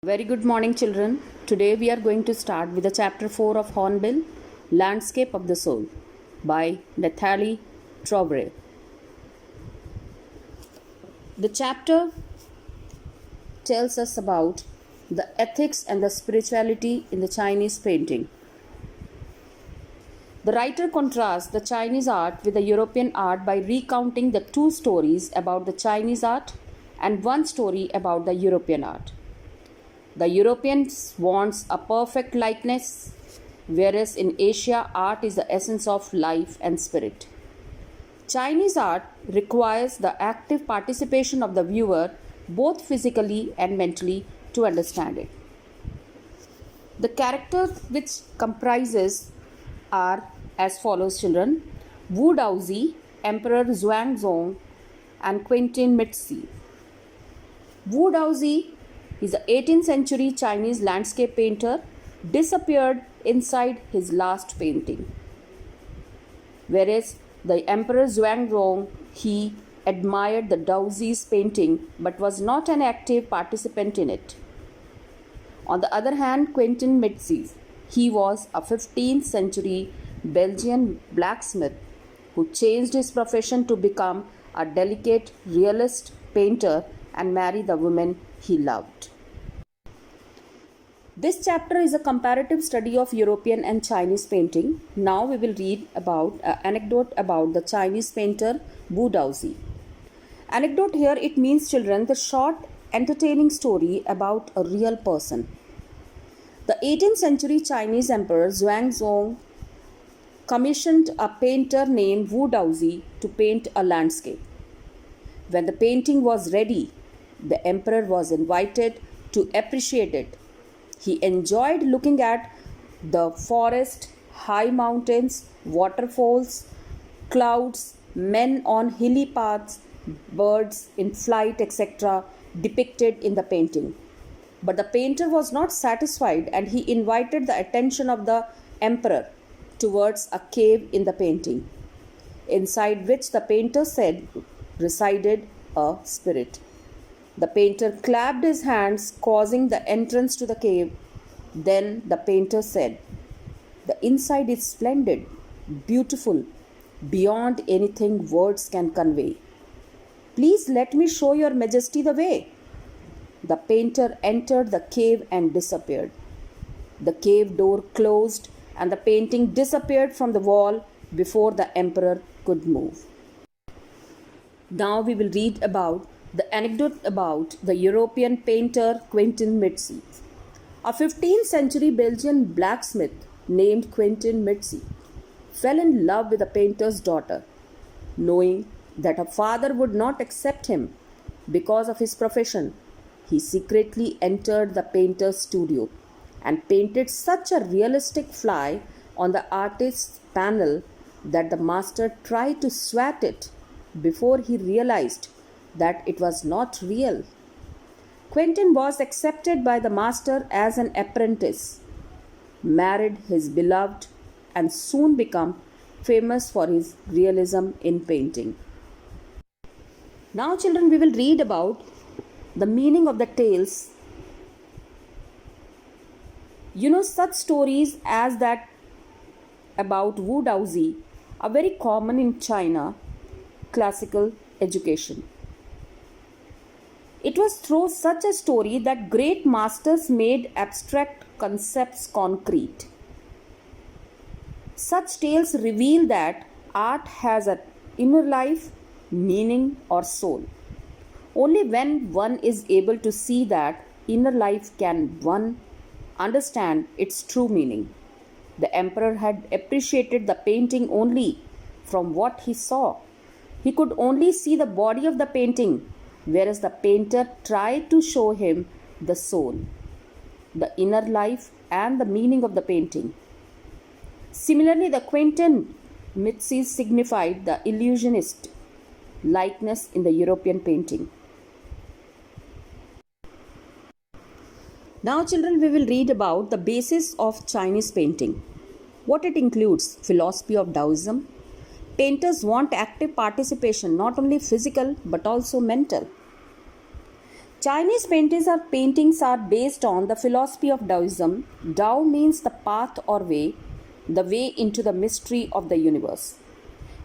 Very good morning, children. Today we are going to start with the chapter 4 of Hornbill, Landscape of the Soul by Nathalie Troubret. The chapter tells us about the ethics and the spirituality in the Chinese painting. The writer contrasts the Chinese art with the European art by recounting the two stories about the Chinese art and one story about the European art. The Europeans wants a perfect likeness, whereas in Asia, art is the essence of life and spirit. Chinese art requires the active participation of the viewer, both physically and mentally, to understand it. The characters which comprises are as follows, children: Wu Daozi, Emperor Xuanzong, and Quentin Mizzi. Wu Daozi is a 18th century Chinese landscape painter, disappeared inside his last painting. Whereas the Emperor Xuanzong, he admired the Daozi's painting but was not an active participant in it. On the other hand, Quentin Mizzi, he was a 15th century Belgian blacksmith who changed his profession to become a delicate realist painter and marry the woman he loved. This chapter is a comparative study of European and Chinese painting. Now we will read about an anecdote about the Chinese painter Wu Daozi. Anecdote here, it means, children, the short entertaining story about a real person. The 18th century Chinese Emperor Xuanzong commissioned a painter named Wu Daozi to paint a landscape. When the painting was ready, the emperor was invited to appreciate it. He enjoyed looking at the forest, high mountains, waterfalls, clouds, men on hilly paths, birds in flight, etc., depicted in the painting. But the painter was not satisfied and he invited the attention of the emperor towards a cave in the painting, inside which the painter said resided a spirit. The painter clapped his hands, causing the entrance to the cave. Then the painter said, "The inside is splendid, beautiful, beyond anything words can convey. Please let me show your majesty the way." The painter entered the cave and disappeared. The cave door closed and the painting disappeared from the wall before the emperor could move. Now we will read about the anecdote about the European painter Quentin Mizzi. A 15th century Belgian blacksmith named Quentin Mizzi fell in love with the painter's daughter. Knowing that her father would not accept him because of his profession, he secretly entered the painter's studio and painted such a realistic fly on the artist's panel that the master tried to swat it before he realized that it was not real. Quentin was accepted by the master as an apprentice, married his beloved, and soon became famous for his realism in painting. Now, children, we will read about the meaning of the tales. Such stories as that about Wu Daozi are very common in China classical education. It was through such a story that great masters made abstract concepts concrete. Such tales reveal that art has an inner life, meaning, or soul. Only when one is able to see that inner life can one understand its true meaning. The emperor had appreciated the painting only from what he saw. He could only see the body of the painting, whereas the painter tried to show him the soul, the inner life, and the meaning of the painting. Similarly, the Quentin Mizzi signified the illusionist likeness in the European painting. Now, children, we will read about the basis of Chinese painting. What it includes: philosophy of Taoism. Painters want active participation, not only physical but also mental. Chinese paintings are based on the philosophy of Taoism. Tao means the path or way, the way into the mystery of the universe.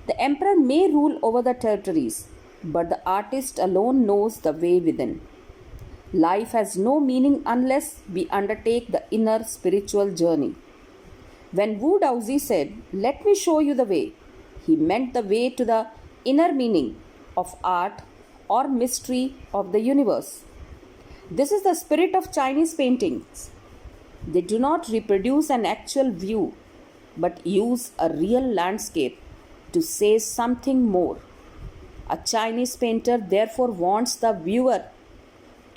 The emperor may rule over the territories, but the artist alone knows the way within. Life has no meaning unless we undertake the inner spiritual journey. When Wu Daozi said, "Let me show you the way," he meant the way to the inner meaning of art or mystery of the universe. This is the spirit of Chinese paintings. They do not reproduce an actual view, but use a real landscape to say something more. A Chinese painter therefore wants the viewer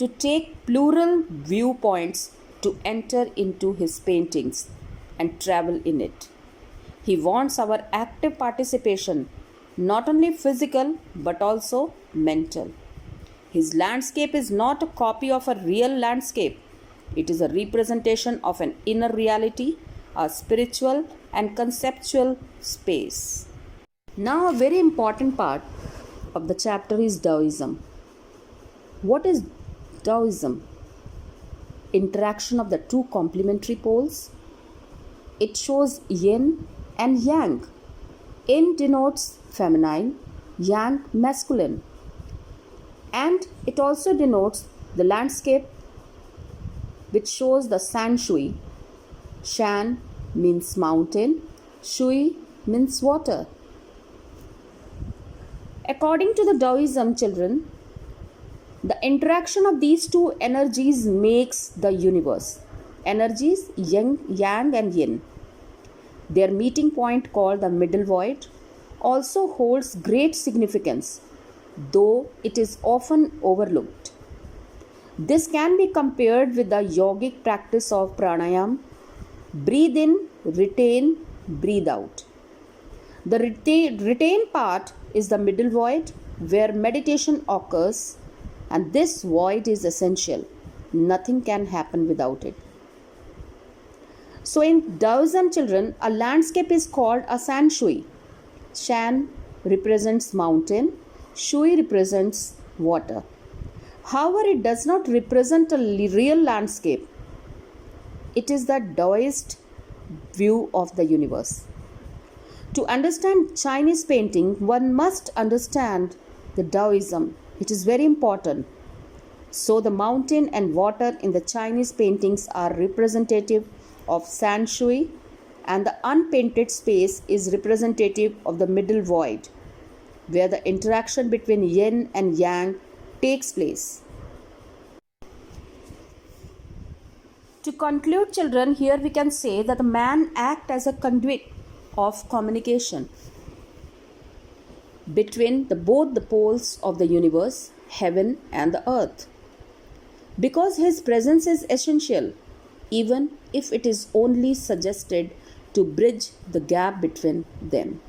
to take plural viewpoints to enter into his paintings and travel in it. He wants our active participation, not only physical but also mental. His landscape is not a copy of a real landscape. It is a representation of an inner reality, a spiritual and conceptual space. Now, a very important part of the chapter is Taoism. What is Taoism? Interaction of the two complementary poles. It shows yin and yang. Yin denotes feminine, yang masculine. And it also denotes the landscape, which shows the San Shui. Shan means mountain, Shui means water. According to the Taoism, children, the interaction of these two energies makes the universe. Energies yang and yin. Their meeting point, called the middle void, also holds great significance, though it is often overlooked. This can be compared with the yogic practice of pranayam. Breathe in, retain, breathe out. The retain part is the middle void where meditation occurs, and this void is essential. Nothing can happen without it. So in Taoism, children, a landscape is called a San Shui. Shan represents mountain, Shui represents water. However, it does not represent a real landscape. It is the Taoist view of the universe. To understand Chinese painting, one must understand the Taoism. It is very important. So the mountain and water in the Chinese paintings are representative of San Shui, and the unpainted space is representative of the middle void, where the interaction between yin and yang takes place. To conclude, children, here we can say that the man acts as a conduit of communication between both the poles of the universe, heaven and the earth, because his presence is essential, even if it is only suggested to bridge the gap between them.